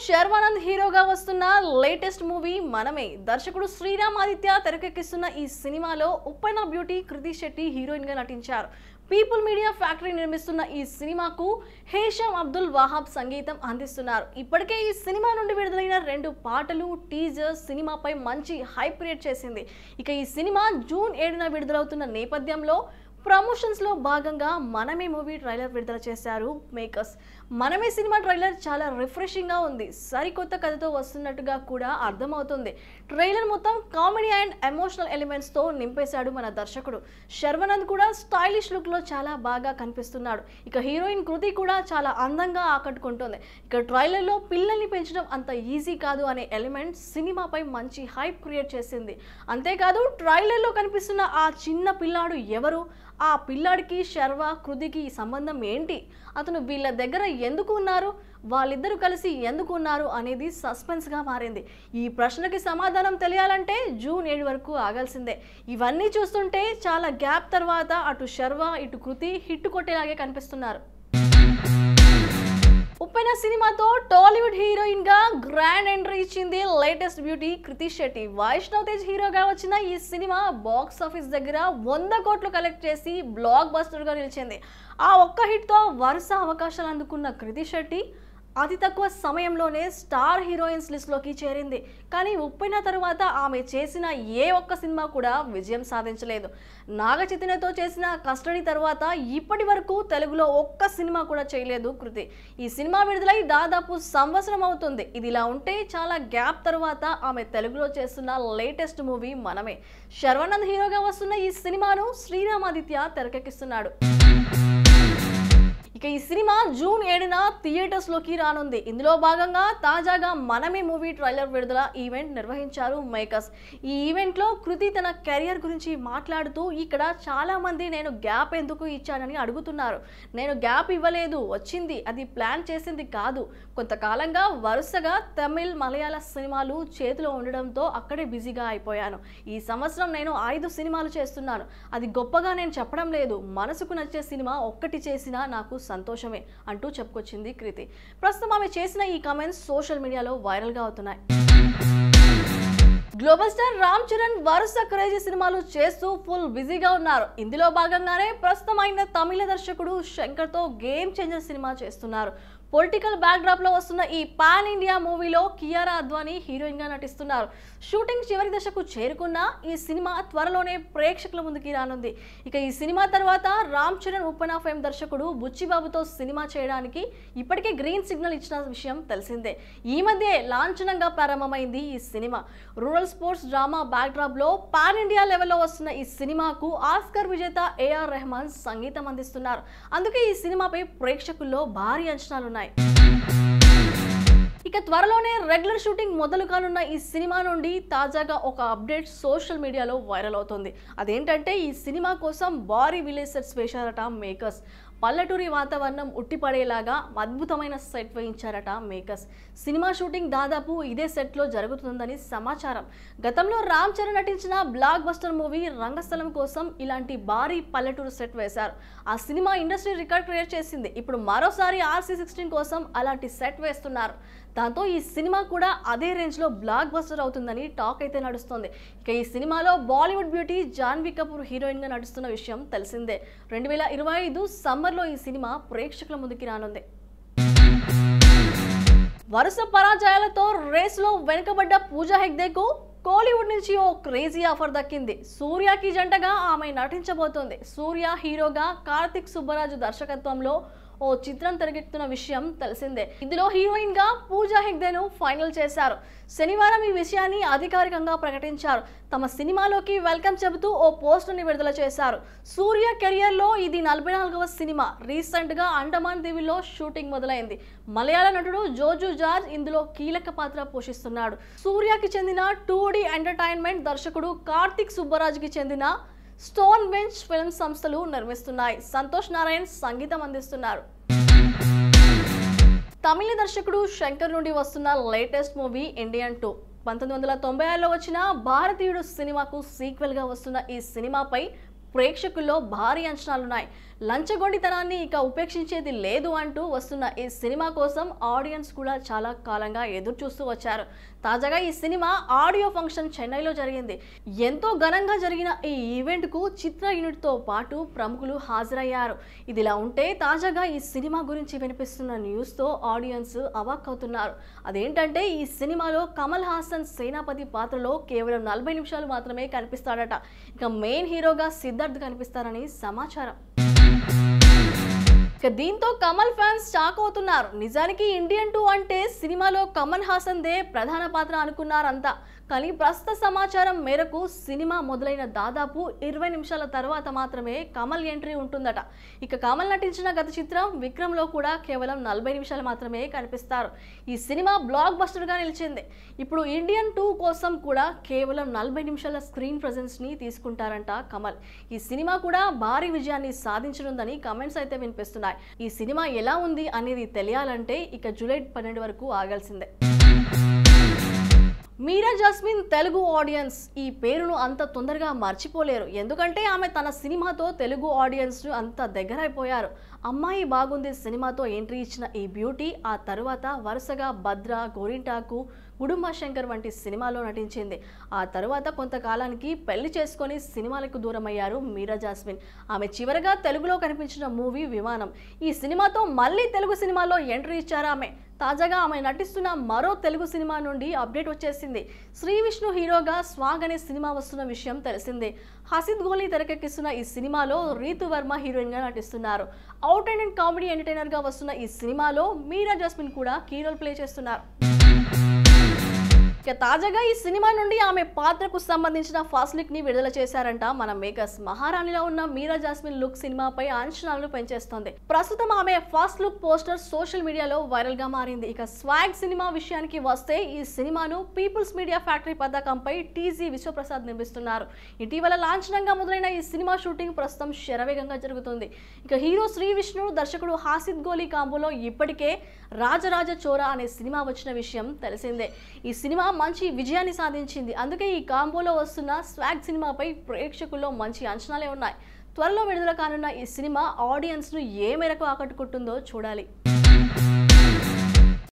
శర్వానంద్ హీరోగా వస్తున్న latest movie మనమే. దర్శకుడు శ్రీరామ్ ఆదిత్య తెరకెక్కిస్తున్న ఈ సినిమాలో ఉప్పెన బ్యూటీ కృతి శెట్టి హీరోయిన్ గా నటించారు. పీపుల్ మీడియా ఫ్యాక్టరీ నిర్మిస్తున్న ఈ సినిమాకు హేషమ్ అబ్దుల్ వహాబ్ సంగీతం అందిస్తున్నారు. ఇప్పటికే ఈ సినిమా నుండి విడుదలైన 2 పాటలు టీజర్ సినిమాపై మంచి హైప్ క్రియేట్ చేసింది. ఇక ఈ సినిమా జూన్ 7న విడుదలవుతున్న నేపథ్యంలో ప్రమోషన్స్ లో భాగంగా మనమే మూవీ ట్రైలర్ విడుదల చేశారు మేకర్స్. మనమే సినిమా ట్రైలర్ చాలా రిఫ్రెషింగ్ గా ఉంది. సరికొత్త కథతో వస్తున్నట్టుగా కూడా అర్థమవుతుంది. ట్రైలర్ మొత్తం కామెడీ అండ్ ఎమోషనల్ ఎలిమెంట్స్ తో నింపేశాడు మన దర్శకుడు. శర్వానంద్ కూడా స్టైలిష్ లుక్ లో చాలా బాగా కనిపిస్తున్నాడు. ఇక హీరోయిన్ కృతి కూడా చాలా అందంగా ఆకట్టుకుంటుంది. ఇక ట్రైలర్ లో పిల్లల్ని పెంచడం అంత ఈజీ కాదు అనే ఎలిమెంట్ సినిమాపై మంచి హైప్ క్రియేట్ చేసింది. అంతేకాదు ట్రైలర్ లో కనిపిస్తున్న ఆ చిన్న పిల్లాడు ఎవరు, ఆ పిల్లాడికి శర్వా కృతికి సంబంధం ఏంటి, అతను వీళ్ళ దగ్గర ఎందుకు ఉన్నారు, వాళ్ళిద్దరూ కలిసి ఎందుకు ఉన్నారు అనేది సస్పెన్స్ గా మారింది. ఈ ప్రశ్నకి సమాధానం తెలియాలంటే జూన్ 7 వరకు ఆగాల్సిందే. ఇవన్నీ చూస్తుంటే చాలా గ్యాప్ తర్వాత అటు శర్వా ఇటు కృతి హిట్ కొట్టేలాగే కనిపిస్తున్నారు. ఉప్పెన సినిమాతో టాలీవుడ్ హీరోయిన్ గా గ్రాండ్ ఎంట్రీ ఇచ్చింది లేటెస్ట్ బ్యూటీ కృతి శెట్టి. వైష్ణవ్ తేజ్ హీరోగా వచ్చిన ఈ సినిమా బాక్స్ ఆఫీస్ దగ్గర 100 కోట్లు కలెక్ట్ చేసి బ్లాక్ బస్టర్ గా నిలిచింది. ఆ ఒక్క హిట్ తో వరుస అవకాశాలు అందుకున్న కృతి శెట్టి అతి తక్కువ సమయంలోనే స్టార్ హీరోయిన్స్ లిస్ట్లోకి చేరింది. కానీ ఉప్పెన తరువాత ఆమె చేసిన ఏ ఒక్క సినిమా కూడా విజయం సాధించలేదు. నాగ చైతన్యతో చేసిన కస్టడీ తర్వాత ఇప్పటి వరకు తెలుగులో ఒక్క సినిమా కూడా చేయలేదు కృతి. ఈ సినిమా విడుదలై దాదాపు సంవత్సరం అవుతుంది. ఇది ఇలా ఉంటే చాలా గ్యాప్ తర్వాత ఆమె తెలుగులో చేస్తున్న లేటెస్ట్ మూవీ మనమే. శర్వానంద్ హీరోగా వస్తున్న ఈ సినిమాను శ్రీరామ్ ఆదిత్య తెరకెక్కిస్తున్నాడు. ఇక ఈ సినిమా జూన్ 7న థియేటర్స్ లోకి రానుంది. ఇందులో భాగంగా తాజాగా మనమే మూవీ ట్రైలర్ విడుదల ఈవెంట్ నిర్వహించారు మేకర్స్. ఈ ఈవెంట్ లో కృతి తన కెరియర్ గురించి మాట్లాడుతూ ఇక్కడ చాలా మంది నేను గ్యాప్ ఎందుకు ఇచ్చానని అడుగుతున్నారు. నేను గ్యాప్ ఇవ్వలేదు, వచ్చింది, అది ప్లాన్ చేసింది కాదు. కొంతకాలంగా వరుసగా తమిళ్ మలయాళ సినిమాలు చేతిలో ఉండడంతో అక్కడే బిజీగా అయిపోయాను. ఈ సంవత్సరం నేను 5 సినిమాలు చేస్తున్నాను. అది గొప్పగా నేను చెప్పడం లేదు. మనసుకు నచ్చే సినిమా ఒక్కటి చేసినా నాకు సంతోషమే అంటూ చెప్పుకొచ్చింది కృతి. ప్రస్తుతం ఆమె చేసిన ఈ కామెంట్స్ సోషల్ మీడియాలో వైరల్ గా అవుతున్నాయి. గ్లోబల్ స్టార్ రామ్ చరణ్ వరుస క్రేజీ సినిమాలు చేస్తూ ఫుల్ బిజీగా ఉన్నారు. ఇందులో భాగంగానే ప్రస్తుతం అయిన తమిళ దర్శకుడు శంకర్ తో గేమ్ చేంజర్ సినిమా చేస్తున్నారు. పొలిటికల్ బ్యాక్ డ్రాప్ లో వస్తున్న ఈ పాన్ ఇండియా మూవీలో కియారా అద్వానీ హీరోయిన్ గా నటిస్తున్నారు. షూటింగ్ చివరి దశకు చేరుకున్న ఈ సినిమా త్వరలోనే ప్రేక్షకుల ముందుకి రానుంది. ఇక ఈ సినిమా తర్వాత రామ్ చరణ్ ఉప్పెన ఫేమ్ దర్శకుడు బుచ్చిబాబుతో సినిమా చేయడానికి ఇప్పటికే గ్రీన్ సిగ్నల్ ఇచ్చిన విషయం తెలిసిందే. ఈ మధ్య లాంఛనంగా ప్రారంభమైంది ఈ cinema. Rural sports drama back drop లో పాన్ ఇండియా లెవెల్లో వస్తున్న ఈ సినిమాకు ఆస్కర్ విజేత ఏఆర్ రెహమాన్ సంగీతం అందిస్తున్నారు. అందుకే ఈ సినిమాపై ప్రేక్షకుల్లో భారీ అంచనాలున్నాయి. ఇక త్వరలోనే రెగ్యులర్ షూటింగ్ మొదలు కానున్న ఈ సినిమా నుండి తాజాగా ఒక అప్డేట్ సోషల్ మీడియాలో వైరల్ అవుతుంది. అదేంటంటే ఈ సినిమా కోసం భారీ విలేజ్ సెట్స్ వేశారట మేకర్స్. పల్లెటూరి వాతావరణం ఉట్టిపడేలాగా అద్భుతమైన సెట్ వేయించారట మేకర్స్. సినిమా షూటింగ్ దాదాపు ఇదే సెట్ లో జరుగుతుందని సమాచారం. గతంలో రామ్ చరణ్ నటించిన బ్లాక్ బస్టర్ మూవీ రంగస్థలం కోసం ఇలాంటి భారీ పల్లెటూరు సెట్ వేశారు. ఆ సినిమా ఇండస్ట్రీ రికార్డ్ క్రియేట్ చేసింది. ఇప్పుడు మరోసారి RC16 కోసం అలాంటి సెట్ వేస్తున్నారు. దాంతో ఈ సినిమా కూడా అదే రేంజ్ లో బ్లాక్ బస్టర్ అవుతుందని టాక్ అయితే నడుస్తుంది. ఇక ఈ సినిమాలో బాలీవుడ్ బ్యూటీ జాన్వీ కపూర్ హీరోయిన్ గా నడుస్తున్న విషయం తెలిసిందే. 2025 సమ్మర్ లో ఈ సినిమా ప్రేక్షకుల ముందుకి రానుంది. వరుస పరాజయాలతో రేస్ లో వెనుకబడ్డ పూజా హెగ్దేకు కోలీవుడ్ నుంచి ఓ క్రేజీ ఆఫర్ దక్కింది. సూర్యకి జంటగా ఆమె నటించబోతోంది. సూర్య హీరోగా కార్తిక్ సుబ్బరాజు దర్శకత్వంలో ఓ చిత్రం తెరకెక్కుతున్న విషయం తెలిసిందే. ఇందులో హీరోయిన్ గా పూజా హెగ్దేను ఫైనల్ చేశారు. శనివారం ఈ విషయాన్ని అధికారికంగా ప్రకటించారు. తమ సినిమాలోకి వెల్కమ్ చెబుతూ ఓ పోస్టర్ ని విడుదల చేశారు. సూర్య కెరియర్ లో ఇది 44వ సినిమా. రీసెంట్ గా అండమాన్ దీవుల్లో షూటింగ్ మొదలైంది. మలయాళ నటుడు జోజు జార్జ్ ఇందులో కీలక పాత్ర పోషిస్తున్నాడు. సూర్యకి చెందిన 2D ఎంటర్టైన్మెంట్ దర్శకుడు కార్తిక్ సుబ్బరాజుకి చెందిన స్టోన్ బెంచ్ ఫిల్మ్ సంస్థలు నిర్మిస్తున్నాయి. సంతోష్ నారాయణ్ సంగీతం అందిస్తున్నారు. తమిళ దర్శకుడు శంకర్ నుండి వస్తున్న లేటెస్ట్ మూవీ ఇండియన్ 2. 1996లో వచ్చిన భారతీయుడు సినిమాకు సీక్వెల్ గా వస్తున్న ఈ సినిమాపై ప్రేక్షకుల్లో భారీ అంచనాలున్నాయి. లంచగొండితనాన్ని ఇక ఉపేక్షించేది లేదు అంటూ వస్తున్న ఈ సినిమా కోసం ఆడియన్స్ కూడా చాలా కాలంగా ఎదురు చూస్తూ వచ్చారు. తాజాగా ఈ సినిమా ఆడియో ఫంక్షన్ చెన్నైలో జరిగింది. ఎంతో ఘనంగా జరిగిన ఈ ఈవెంట్ కు చిత్ర యూనిట్ తో పాటు ప్రముఖులు హాజరయ్యారు. ఇదిలా ఉంటే తాజాగా ఈ సినిమా గురించి వినిపిస్తున్న న్యూస్ తో ఆడియన్స్ అవాక్కవుతున్నారు. అదేంటంటే ఈ సినిమాలో కమల్ హాసన్ సేనాపతి పాత్రలో కేవలం 40 నిమిషాలు మాత్రమే కనిపిస్తాడట. ఇక మెయిన్ హీరోగా సిద్ధార్థ్ కనిపిస్తారని సమాచారం. దీంతో కమల్ ఫ్యాన్స్ షాక్ అవుతున్నారు. నిజానికి ఇండియన్ 2 అంటే సినిమాలో కమల్ హాసన్ దే ప్రధాన పాత్ర అనుకున్నారంతా. కానీ ప్రస్తుత సమాచారం మేరకు సినిమా మొదలైన దాదాపు 20 నిమిషాల తర్వాత మాత్రమే కమల్ ఎంట్రీ ఉంటుందట. ఇక కమల్ నటించిన గత చిత్రం విక్రమ్ లో కూడా కేవలం 40 నిమిషాలు మాత్రమే కనిపిస్తారు. ఈ సినిమా బ్లాక్ బస్టర్ గా నిలిచింది. ఇప్పుడు ఇండియన్ 2 కోసం కూడా కేవలం 40 నిమిషాల స్క్రీన్ ప్రెజెన్స్ ని తీసుకుంటారంట కమల్. ఈ సినిమా కూడా భారీ విజయాన్ని సాధించనుందని కమెంట్స్ అయితే వినిపిస్తున్నాయి. ఈ సినిమా ఎలా ఉంది అనేది తెలియాలంటే ఇక జూలై 12 వరకు ఆగాల్సిందే. మీరా జాస్మిన్ తెలుగు ఆడియన్స్ ఈ పేరును అంత తొందరగా మర్చిపోలేరు. ఎందుకంటే ఆమె తన సినిమాతో తెలుగు ఆడియన్స్ ను అంత దగ్గరైపోయారు. అమ్మాయి బాగుంది సినిమాతో ఎంట్రీ ఇచ్చిన ఈ బ్యూటీ ఆ తరువాత వరుసగా భద్ర, గోరింటాకు, గుడుంబ శంకర్ వంటి సినిమాలో నటించింది. ఆ తరువాత కొంతకాలానికి పెళ్లి చేసుకొని సినిమాలకు దూరమయ్యారు మీరా జాస్మిన్. ఆమె చివరగా తెలుగులో కనిపించిన మూవీ విమానం. ఈ సినిమాతో మళ్ళీ తెలుగు సినిమాలో ఎంట్రీ ఇచ్చారు ఆమె. తాజాగా ఆమె నటిస్తున్న మరో తెలుగు సినిమా నుండి అప్డేట్ వచ్చేసింది. శ్రీ విష్ణు హీరోగా స్వాగ్ అనే సినిమా వస్తున్న విషయం తెలిసిందే. హసిద్ గోలీ తెరకెక్కిస్తున్న ఈ సినిమాలో రీతు వర్మ హీరోయిన్ గా నటిస్తున్నారు. అవుట్ అండ్ కామెడీ ఎంటర్టైనర్ గా వస్తున్న ఈ సినిమాలో మీరా జాస్మిన్ కూడా కీ రోల్ ప్లే చేస్తున్నారు. తాజాగా ఈ సినిమా నుండి ఆమె పాత్రకు సంబంధించిన ఫస్ట్ లుక్ ని విడుదల చేశారంట మన మేకర్స్. మహారాణిలో ఉన్న మీరా జాస్మిన్ లుక్ సినిమాపై అంచనాలను పెంచేస్తోంది. ప్రస్తుతం ఆమె ఫస్ట్ లుక్ పోస్టర్ సోషల్ మీడియాలో వైరల్ గా మారింది. ఇక స్వాగ్ సినిమా విషయానికి వస్తే ఈ సినిమాను పీపుల్స్ మీడియా ఫ్యాక్టరీ పతాకంపై టీజీ విశ్వప్రసాద్ నిర్మిస్తున్నారు. ఇటీవల లాంఛనంగా మొదలైన ఈ సినిమా షూటింగ్ ప్రస్తుతం శరవేగంగా జరుగుతుంది. ఇక హీరో శ్రీ విష్ణు, దర్శకుడు హాసిద్ గోలీ కాంబోలో ఇప్పటికే రాజరాజ చోరా అనే సినిమా వచ్చిన విషయం తెలిసిందే. ఈ సినిమా మంచి విజయాన్ని సాధించింది. అందుకే ఈ కాంబోలో వస్తున్న స్వాగ్ సినిమాపై ప్రేక్షకుల్లో మంచి అంచనాలే ఉన్నాయి. త్వరలో విడుదల కానున్న ఈ సినిమా ఆడియన్స్ ను ఏ మేరకు ఆకట్టుకుంటుందో చూడాలి.